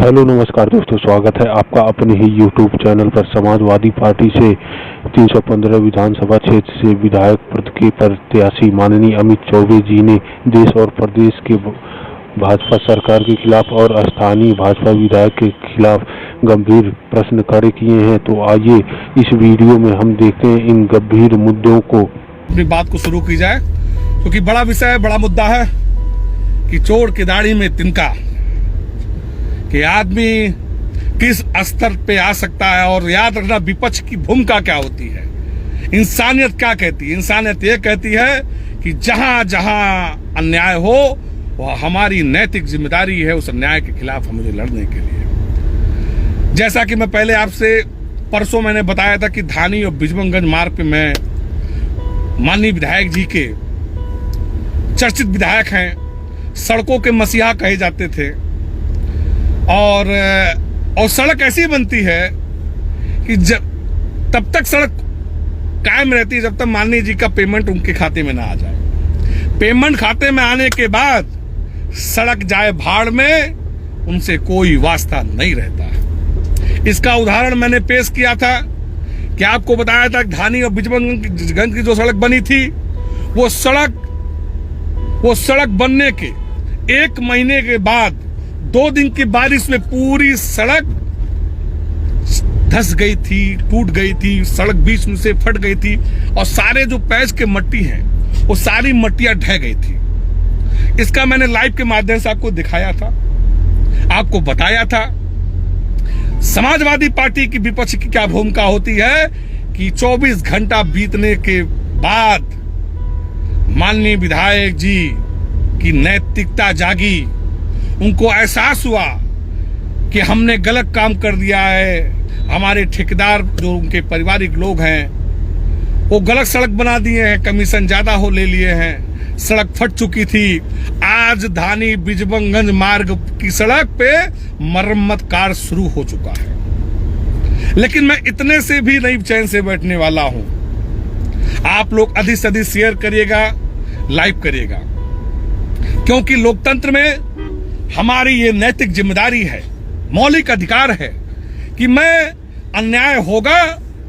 Hello नमस्कार दोस्तों, स्वागत है आपका अपने ही यूट्यूब चैनल पर। समाजवादी पार्टी से 315 विधानसभा क्षेत्र से विधायक पद के प्रत्याशी माननीय अमित चौबे जी ने देश और प्रदेश के भाजपा सरकार के खिलाफ और स्थानीय भाजपा विधायक के खिलाफ गंभीर प्रश्न खड़े किए हैं। तो आइए इस वीडियो में हम देखते हैं इन गंभीर मुद्दों को। अपनी बात को शुरू की जाए क्योंकि बड़ा विषय है, बड़ा मुद्दा है कि चोर की दाढ़ी में तिनका, कि आदमी किस स्तर पे आ सकता है। और याद रखना, विपक्ष की भूमिका क्या होती है, इंसानियत क्या कहती है। इंसानियत ये कहती है कि जहां जहां अन्याय हो वह हमारी नैतिक जिम्मेदारी है उस अन्याय के खिलाफ हमें लड़ने के लिए। जैसा कि मैं पहले आपसे परसों मैंने बताया था कि धानी और बिजबंगगंज मार्ग पे मैं माननीय विधायक जी के चर्चित विधायक हैं, सड़कों के मसीहा कहे जाते थे। और सड़क ऐसी बनती है कि तब तक सड़क कायम रहती है जब तक माननीय जी का पेमेंट उनके खाते में ना आ जाए। पेमेंट खाते में आने के बाद सड़क जाए भाड़ में, उनसे कोई वास्ता नहीं रहता है। इसका उदाहरण मैंने पेश किया था कि आपको बताया था कि धानी और बिजबंगगंज की जो सड़क बनी थी, वो सड़क बनने के 1 महीने के बाद 2 दिन की बारिश में पूरी सड़क धंस गई थी, टूट गई थी, सड़क बीच में से फट गई थी और सारे जो पैच के मट्टी हैं वो सारी मट्टियां ढह गई थी। इसका मैंने लाइव के माध्यम से आपको दिखाया था, आपको बताया था। समाजवादी पार्टी की विपक्ष की क्या भूमिका होती है कि 24 घंटा बीतने के बाद माननीय विधायक जी की नैतिकता जागी, उनको एहसास हुआ कि हमने गलत काम कर दिया है। हमारे ठेकेदार जो उनके पारिवारिक लोग हैं वो गलत सड़क बना दिए हैं, कमीशन ज्यादा हो ले लिए हैं, सड़क फट चुकी थी। आज धानी बिजबंगगंज मार्ग की सड़क पे मरम्मत कार्य शुरू हो चुका है। लेकिन मैं इतने से भी नहीं चैन से बैठने वाला हूं। आप लोग अधिक से अधिक शेयर करिएगा, लाइव करिएगा, क्योंकि लोकतंत्र में हमारी ये नैतिक जिम्मेदारी है, मौलिक अधिकार है कि मैं अन्याय होगा,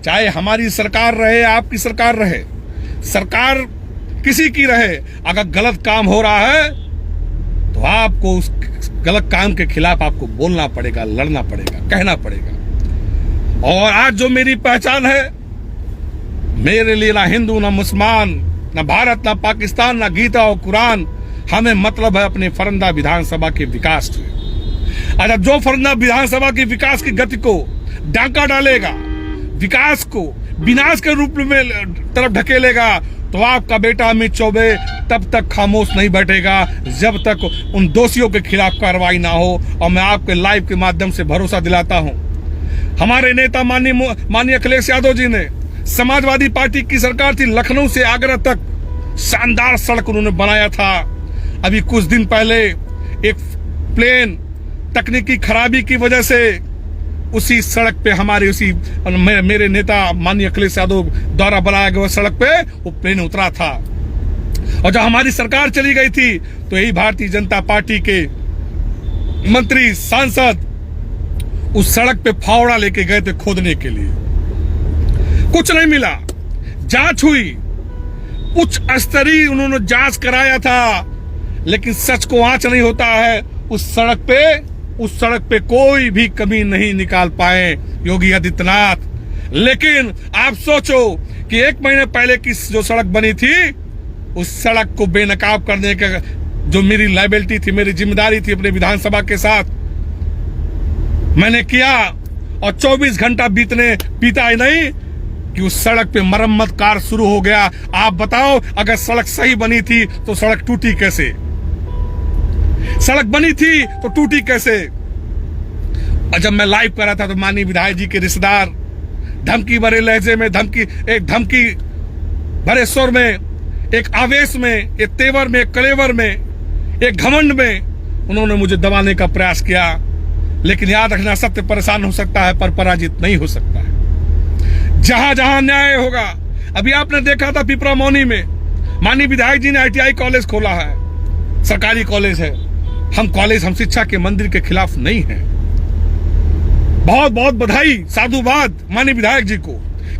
चाहे हमारी सरकार रहे, आपकी सरकार रहे, सरकार किसी की रहे, अगर गलत काम हो रहा है तो आपको उस गलत काम के खिलाफ आपको बोलना पड़ेगा, लड़ना पड़ेगा, कहना पड़ेगा। और आज जो मेरी पहचान है, मेरे लिए ना हिंदू, ना मुसलमान, ना भारत, ना पाकिस्तान, ना गीता और कुरान, हमें मतलब है अपने फरंदा विधानसभा के विकास से। अगर जो फरंदा विधानसभा के विकास की गति को डांका डालेगा, विकास को विनाश के रूप में तरफ ढकेलेगा, तो आपका बेटा अमित चौबे तब तक खामोश नहीं बैठेगा जब तक उन दोषियों के खिलाफ कार्रवाई ना हो। और मैं आपके लाइव के माध्यम से भरोसा दिलाता हूं, हमारे नेता माननीय अखिलेश यादव जी ने, समाजवादी पार्टी की सरकार थी, लखनऊ से आगरा तक शानदार सड़क उन्होंने बनाया था। अभी कुछ दिन पहले एक प्लेन तकनीकी खराबी की वजह से उसी सड़क पे मेरे नेता माननीय अखिलेश यादव द्वारा बनाया गया सड़क पे वो प्लेन उतरा था। और जब हमारी सरकार चली गई थी तो यही भारतीय जनता पार्टी के मंत्री, सांसद उस सड़क पे फावड़ा लेके गए थे खोदने के लिए। कुछ नहीं मिला, जांच हुई, उच्च स्तरीय उन्होंने जांच कराया था, लेकिन सच को आंच नहीं होता है। उस सड़क पे कोई भी कमी नहीं निकाल पाए योगी आदित्यनाथ। लेकिन आप सोचो कि 1 महीने पहले की जो सड़क बनी थी, उस सड़क को बेनकाब करने का जो मेरी लायबिलिटी थी, मेरी जिम्मेदारी थी अपने विधानसभा के साथ, मैंने किया। और 24 घंटा बीता ही नहीं कि उस सड़क पे मरम्मत कार्य शुरू हो गया। आप बताओ, अगर सड़क सही बनी थी तो सड़क टूटी कैसे? सड़क बनी थी तो टूटी कैसे? और जब मैं लाइव कर रहा था तो माननीय विधायक जी के रिश्तेदार धमकी भरे लहजे में, धमकी भरे स्वर में, एक आवेश में, एक तेवर में, एक कलेवर में, एक घमंड में उन्होंने मुझे दबाने का प्रयास किया। लेकिन याद रखना, सत्य परेशान हो सकता है पर पराजित नहीं हो सकता है। जहां जहां न्याय होगा, अभी आपने देखा था पिपरा मौनी में माननीय विधायक जी ने ITI कॉलेज खोला है, सरकारी कॉलेज है। हम शिक्षा के मंदिर के खिलाफ नहीं हैं, बहुत बहुत बधाई, साधुवाद माननीय विधायक जी को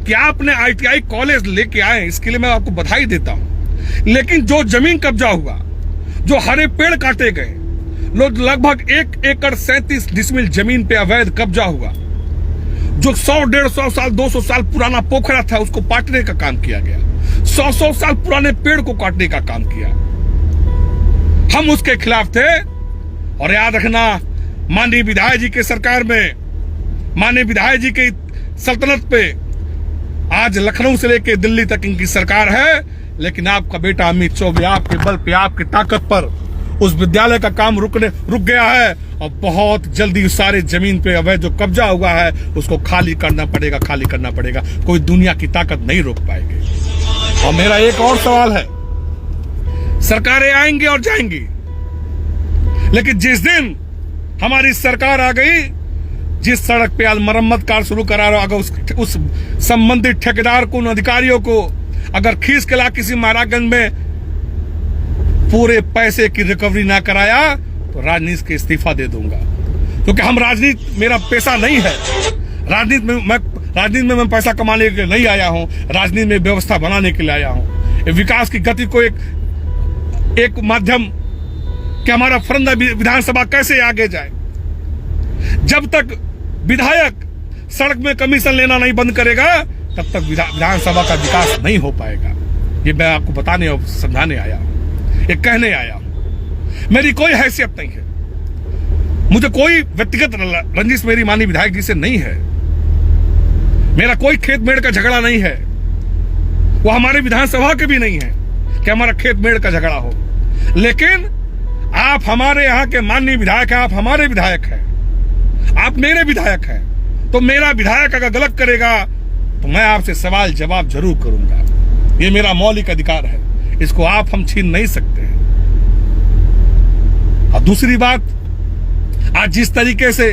कि आपने ITI कॉलेज लेके आए, इसके लिए मैं आपको बधाई देता हूं। लेकिन जो जमीन कब्जा हुआ, जो हरे पेड़ काटे गए, लगभग 1 एकड़ 37 डिसमिल जमीन पे अवैध कब्जा हुआ, जो 100-150 साल 200 साल पुराना पोखरा था उसको पाटने का काम किया गया, 100 साल पुराने पेड़ को काटने का काम किया, हम उसके खिलाफ थे। और याद रखना, माननीय विधायक जी के सरकार में, माननीय विधायक जी की सल्तनत पे आज लखनऊ से लेकर दिल्ली तक इनकी सरकार है, लेकिन आपका बेटा अमित चौबे आपके बल पे, आपकी ताकत पर उस विद्यालय का काम रुक गया है और बहुत जल्दी उस सारे जमीन पे अवैध जो कब्जा हुआ है उसको खाली करना पड़ेगा। कोई दुनिया की ताकत नहीं रोक पाएगी। और मेरा एक और सवाल है, सरकारें आएंगी और जाएंगी, लेकिन जिस दिन हमारी सरकार आ गई, जिस सड़क पे आज मरम्मत कार्य शुरू करा रहा, अगर उस संबंधित ठेकेदार को, उन अधिकारियों को अगर खींच के ला किसी महाराजगंज में पूरे पैसे की रिकवरी ना कराया तो राजनीति के इस्तीफा दे दूंगा, क्योंकि हम राजनीति, मेरा पेशा नहीं है। राजनीति में मैं पैसा कमाने के लिए नहीं आया हूं, राजनीति में व्यवस्था बनाने के लिए आया हूं। विकास की गति को एक माध्यम कि हमारा फरंदा विधानसभा कैसे आगे जाए। जब तक विधायक सड़क में कमीशन लेना नहीं बंद करेगा, तब तक विधानसभा का विकास नहीं हो पाएगा। ये मैं आपको बताने और समझाने आया हूं, ये कहने आया हूं। मेरी कोई हैसियत नहीं है, मुझे कोई व्यक्तिगत रंजिश मेरी माननीय विधायक जी से नहीं है, मेरा कोई खेत मेड़ का झगड़ा नहीं है, वो हमारे विधानसभा के भी नहीं है कि हमारा खेत मेड़ का झगड़ा हो। लेकिन आप हमारे यहाँ के माननीय विधायक हैं, आप हमारे विधायक हैं, आप मेरे विधायक हैं, तो मेरा विधायक अगर गलत करेगा तो मैं आपसे सवाल जवाब जरूर करूंगा। ये मेरा मौलिक अधिकार है, इसको आप हम छीन नहीं सकते हैं। और दूसरी बात, आज जिस तरीके से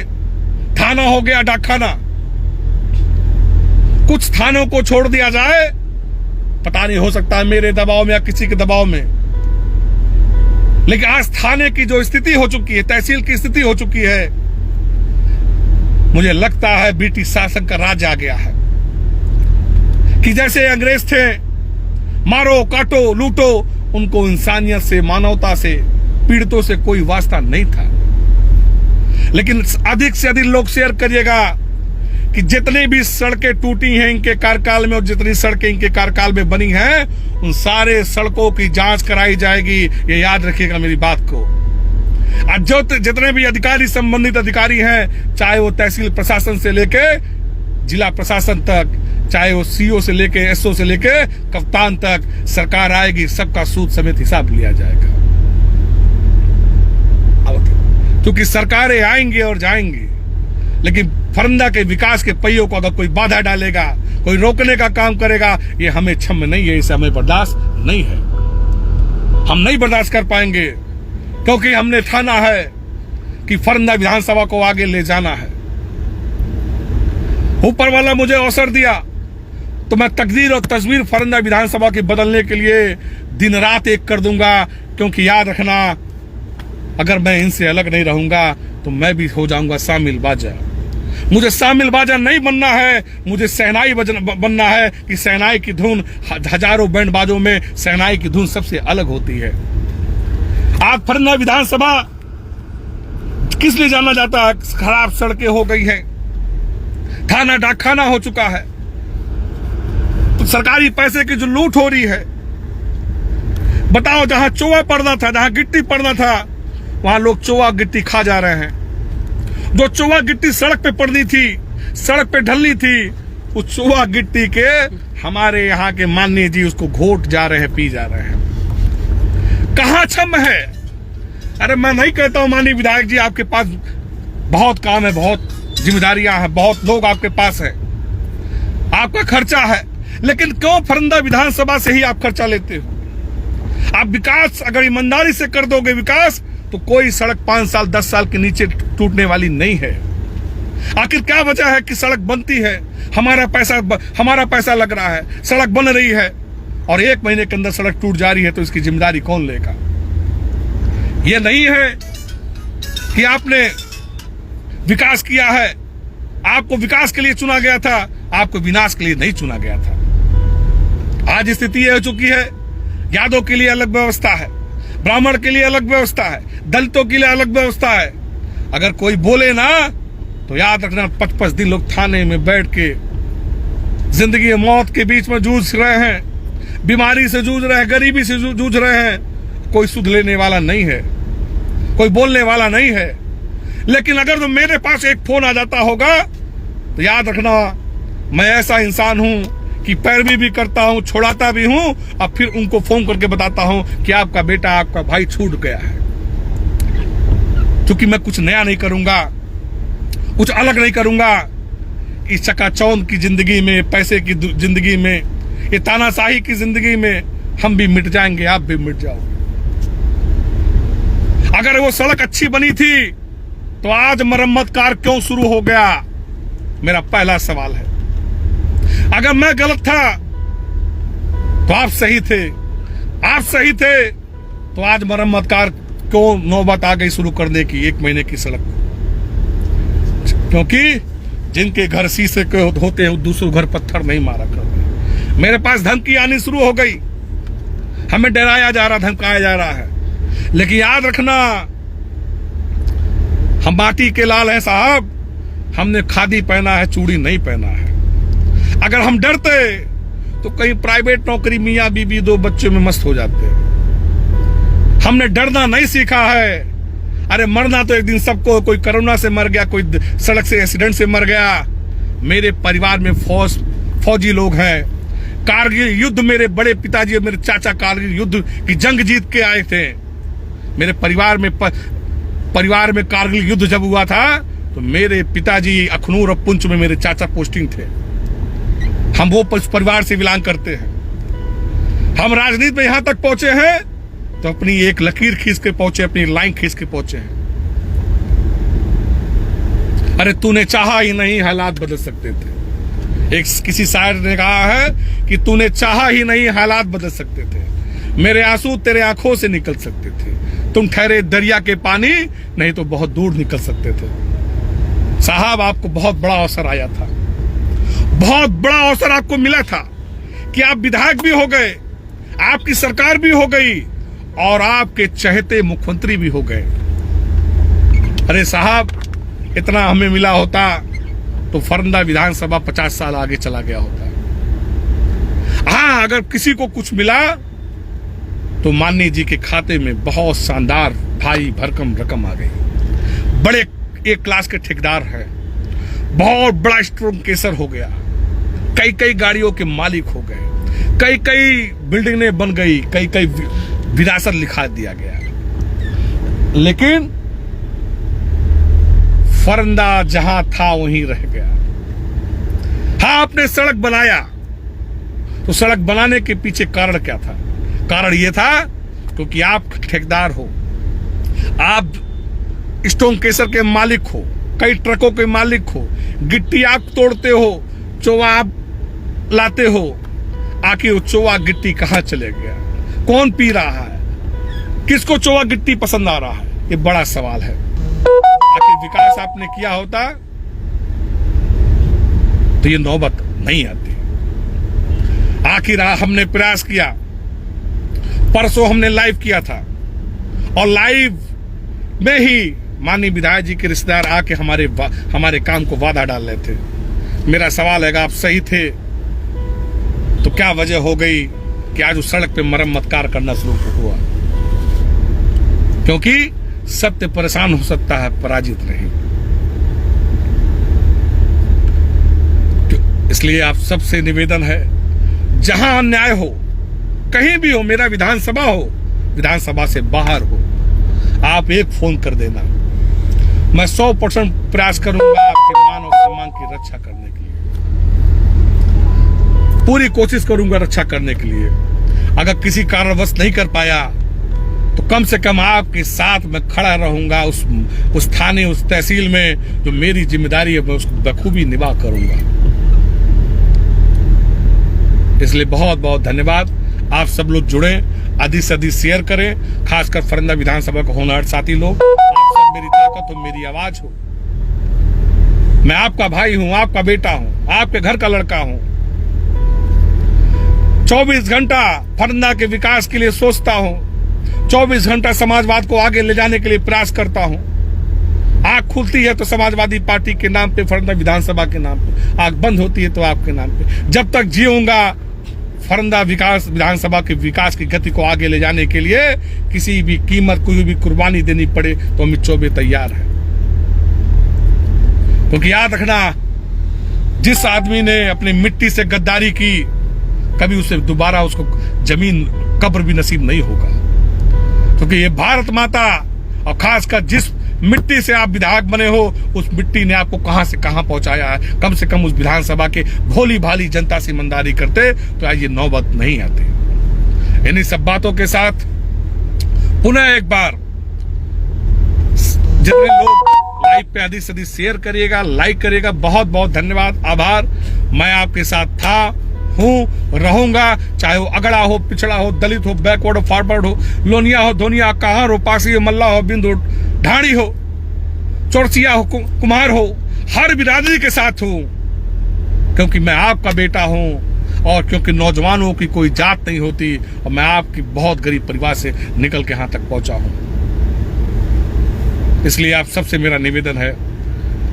थाना हो गया डाकखाना, कुछ थानों को छोड़ दिया जाए, पता नहीं, हो सकता है मेरे दबाव में या किसी के दबाव में, लेकिन आज थाने की जो स्थिति हो चुकी है, तहसील की स्थिति हो चुकी है, मुझे लगता है ब्रिटिश शासन का राज आ गया है कि जैसे अंग्रेज थे, मारो काटो लूटो, उनको इंसानियत से, मानवता से, पीड़ितों से कोई वास्ता नहीं था। लेकिन अधिक से अधिक लोग शेयर करिएगा कि जितनी भी सड़कें टूटी हैं इनके कार्यकाल में और जितनी सड़कें इनके कार्यकाल में बनी हैं, उन सारे सड़कों की जांच कराई जाएगी। ये याद रखिएगा मेरी बात को। आज जो जितने भी अधिकारी, संबंधित अधिकारी हैं, चाहे वो तहसील प्रशासन से लेके जिला प्रशासन तक, चाहे वो CO से लेके SO से लेके कप्तान तक, सरकार आएगी, सबका सूद समेत हिसाब लिया जाएगा। क्योंकि सरकारें आएंगी और जाएंगी, लेकिन फरंदा के विकास के पहियों को अगर कोई बाधा डालेगा, कोई रोकने का काम करेगा, ये हमें क्षम्य नहीं है, इसे हमें बर्दाश्त नहीं है। हम नहीं बर्दाश्त कर पाएंगे, क्योंकि हमने ठाना है कि फरंदा विधानसभा को आगे ले जाना है। ऊपर वाला मुझे अवसर दिया तो मैं तकदीर और तस्वीर फरंदा विधानसभा की बदलने के लिए दिन रात एक कर दूंगा, क्योंकि याद रखना, अगर मैं इनसे अलग नहीं रहूंगा तो मैं भी हो जाऊंगा शामिल बाजा। मुझे शामिल बाजा नहीं बनना है, मुझे शहनाई बनना है कि शहनाई की धुन, हजारों बैंड बाजों में शहनाई की धुन सबसे अलग होती है। आज फरंदा विधानसभा किस लिए जाना जाता है? खराब सड़कें हो गई हैं, थाना डाकखाना हो चुका है, तो सरकारी पैसे की जो लूट हो रही है। बताओ, जहां चोआ पड़ना था, जहां गिट्टी पड़ना था, वहां लोग चोआ गिट्टी खा जा रहे हैं। जो चोआ गिट्टी सड़क पे पड़नी थी, सड़क पे ढलनी थी, उस चोआ गिट्टी के हमारे यहाँ के माननीय जी उसको घोट जा रहे हैं, पी जा रहे हैं। कहां क्षम है? अरे मैं नहीं कहता हूं माननीय विधायक जी, आपके पास बहुत काम है, बहुत जिम्मेदारियां हैं, बहुत लोग आपके पास है, आपका खर्चा है, लेकिन क्यों फरंदा विधानसभा से ही आप खर्चा लेते हो? आप विकास अगर ईमानदारी से कर दोगे विकास, तो कोई सड़क 5 साल 10 साल के नीचे टूटने वाली नहीं है। आखिर क्या वजह है कि सड़क बनती है, हमारा पैसा लग रहा है, सड़क बन रही है और 1 महीने के अंदर सड़क टूट जा रही है, तो इसकी जिम्मेदारी कौन लेगा? यह नहीं है कि आपने विकास किया है आपको विकास के लिए चुना गया था, आपको विनाश के लिए नहीं चुना गया था। आज स्थिति यह हो चुकी है, यादव के लिए अलग व्यवस्था है, ब्राह्मण के लिए अलग व्यवस्था है, दलितों के लिए अलग व्यवस्था है। अगर कोई बोले ना तो याद रखना 55 दिन लोग थाने में बैठ के जिंदगी मौत के बीच में जूझ रहे हैं, बीमारी से जूझ रहे हैं, गरीबी से जूझ रहे हैं। कोई सुध लेने वाला नहीं है, कोई बोलने वाला नहीं है। लेकिन अगर तो मेरे पास एक फोन आ जाता होगा तो याद रखना मैं ऐसा इंसान हूं कि पैरवी भी करता हूं, छोड़ाता भी हूं और फिर उनको फोन करके बताता हूं कि आपका बेटा, आपका भाई छूट गया है। क्योंकि मैं कुछ नया नहीं करूंगा, कुछ अलग नहीं करूंगा। इस चकाचौंध की जिंदगी में, पैसे की जिंदगी में, ये तानाशाही की जिंदगी में हम भी मिट जाएंगे, आप भी मिट जाओगे। अगर वो सड़क अच्छी बनी थी तो आज मरम्मत कार्य क्यों शुरू हो गया? मेरा पहला सवाल है। अगर मैं गलत था तो आप सही थे, आप सही थे तो आज मरम्मत कार्य क्यों नौबत आ गई शुरू करने की 1 महीने की सड़क? क्योंकि जिनके घर शीशे के होते हैं दूसरों घर पत्थर नहीं मारा करते। मेरे पास धमकी आनी शुरू हो गई, हमें डराया जा रहा, धमकाया जा रहा है। लेकिन याद रखना हम माटी के लाल हैं साहब, हमने खादी पहना है, चूड़ी नहीं पहना है। अगर हम डरते तो कहीं प्राइवेट नौकरी मियां बीबी 2 बच्चों में मस्त हो जाते। हमने डरना नहीं सीखा है। अरे मरना तो एक दिन सबको, कोई कोरोना से मर गया, कोई सड़क से एक्सीडेंट से मर गया। मेरे परिवार में फौजी लोग हैं। कारगिल युद्ध, मेरे बड़े पिताजी और मेरे चाचा कारगिल युद्ध की जंग जीत के आए थे। मेरे परिवार में कारगिल युद्ध जब हुआ था तो मेरे पिताजी अखनूर और पुंछ में मेरे चाचा पोस्टिंग थे। हम वो परिवार से बिलोंग करते हैं। हम राजनीति में यहां तक पहुंचे हैं तो अपनी एक लकीर खींच के पहुंचे, अपनी लाइन खींच के पहुंचे हैं। अरे तूने चाहा ही नहीं, हालात बदल सकते थे। एक किसी शायर ने कहा है कि तूने चाहा ही नहीं, हालात बदल सकते थे। मेरे आंसू तेरे आंखों से निकल सकते थे। तुम ठहरे दरिया के पानी, नहीं तो बहुत दूर निकल सकते थे। साहब आपको बहुत बड़ा अवसर आया था, बहुत बड़ा अवसर आपको मिला था कि आप विधायक भी हो गए, आपकी सरकार भी हो गई और आपके चहेते मुख्यमंत्री भी हो गए। अरे साहब इतना हमें मिला होता तो फरंदा विधानसभा 50 साल आगे चला गया होता। हाँ, अगर किसी को कुछ मिला तो माननीय जी के खाते में बहुत शानदार भारी भरकम रकम आ गई। बड़े एक क्लास के ठेकेदार है, बहुत बड़ा स्ट्रॉन्ग केसर हो गया, कई गाड़ियों के मालिक हो गए, कई बिल्डिंगें बन गई, कई विरासत लिखा दिया गया। लेकिन फरंदा जहां था वहीं रह गया। हाँ, आपने सड़क बनाया तो सड़क बनाने के पीछे कारण क्या था? कारण यह था क्योंकि आप ठेकेदार हो, आप स्टोन केसर के मालिक हो, कई ट्रकों के मालिक हो, गिट्टी आप तोड़ते हो, चोवा आप लाते हो। आखिर वो चोवा गिट्टी कहां चले गया? कौन पी रहा है? किसको चोवा गिट्टी पसंद आ रहा है? ये बड़ा सवाल है। आखिर विकास आपने किया होता तो ये नौबत नहीं आती। आखिर हमने प्रयास किया, परसों हमने लाइव किया था और लाइव में ही माननीय विधायक जी के रिश्तेदार आके हमारे काम को वादा डाल रहे थे। मेरा सवाल है, आप सही थे तो क्या वजह हो गई कि आज उस सड़क पे मरम्मत कार्य करना शुरू हुआ? क्योंकि सत्य परेशान हो सकता है, पराजित नहीं। इसलिए आप सबसे निवेदन है, जहां अन्याय हो, कहीं भी हो, मेरा विधानसभा हो, विधानसभा से बाहर हो, आप एक फोन कर देना। मैं 100% प्रयास करूंगा आपके मान और सम्मान की रक्षा करने के लिए, पूरी कोशिश करूंगा रक्षा करने के लिए। अगर किसी कारणवश नहीं कर पाया तो कम से कम आपके साथ मैं खड़ा रहूंगा उस थाने, उस तहसील में जो मेरी जिम्मेदारी है, मैं उसको बखूबी निभा करूंगा। इसलिए बहुत बहुत धन्यवाद। आप सब लोग जुड़े, अधिक से अधिक शेयर करें, खासकर फरंदा विधानसभा के होनहार साथी लोग। आप सब मेरी ताकत हो, मेरी आवाज हो। मैं आपका भाई हूं, आपका बेटा हूं, आपके घर का लड़का हूं। 24 घंटा फरंदा के विकास के लिए सोचता हूं, 24 घंटा समाजवाद को आगे ले जाने के लिए प्रयास करता हूं। आंख खुलती है तो समाजवादी पार्टी के नाम पे, फरंदा विधानसभा के नाम पे, आंख बंद होती है तो आपके नाम पे। जब तक जीऊंगा फरंदा विकास विधानसभा के विकास की गति को आगे ले जाने के लिए किसी भी कीमत, कोई भी कुर्बानी देनी पड़े तो अमित चौबे तैयार है। क्योंकि याद रखना, जिस आदमी ने अपनी मिट्टी से गद्दारी की, कभी उसे दोबारा उसको जमीन, कब्र भी नसीब नहीं होगा। क्योंकि ये भारत माता, और खासकर जिस मिट्टी से आप विधायक बने हो, उस मिट्टी ने आपको कहां से कहां पहुंचाया है। कम से कम उस विधानसभा के भोली भाली जनता से ईमानदारी करते तो आज ये नौबत नहीं आती। इन्हीं सब बातों के साथ पुनः एक बार, जितने लोग लाइव पे अधिक से अधिक शेयर करिएगा, लाइक करिएगा, बहुत बहुत धन्यवाद, आभार। मैं आपके साथ था, हूं, रहूंगा, चाहे वो अगड़ा हो, पिछड़ा हो, दलित हो, बैकवर्ड हो, फॉरवर्ड हो, लोनिया हो, धोनिया, कहार हो, पासी हो, मल्ला हो, बिंद हो, ढाणी हो, चौरसिया हो, कुमार हो, हर बिरादरी के साथ हूं। क्योंकि मैं आपका बेटा हूं और क्योंकि नौजवानों की कोई जात नहीं होती और मैं आपकी बहुत गरीब परिवार से निकल के यहां तक पहुंचा हूं। इसलिए आप सबसे मेरा निवेदन है,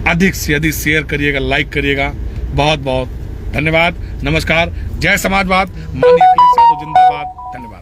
अधिक से अधिक शेयर करिएगा, लाइक करिएगा। बहुत बहुत धन्यवाद, नमस्कार, जय समाजवाद, माननीय अखिलेश यादव जिंदाबाद, धन्यवाद।